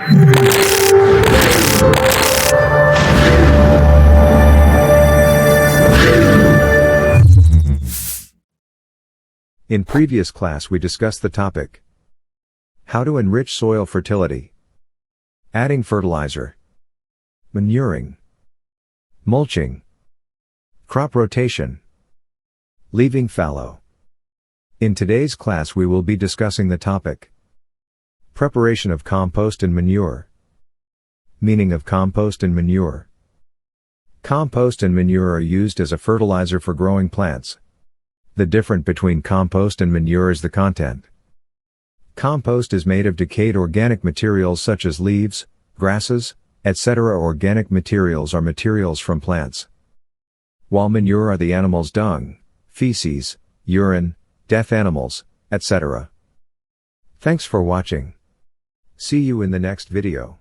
In previous class we discussed the topic: how to enrich soil fertility, adding fertilizer, manuring, mulching, crop rotation, leaving fallow. In today's class we will be discussing the topic: preparation of compost and manure. Meaning of compost and manure. Compost and manure are used as a fertilizer for growing plants. The difference between compost and manure is the content. Compost is made of decayed organic materials such as leaves, grasses, etc. Organic materials are materials from plants, while manure are the animals' dung, feces, urine, dead animals, etc. Thanks for watching. See you in the next video.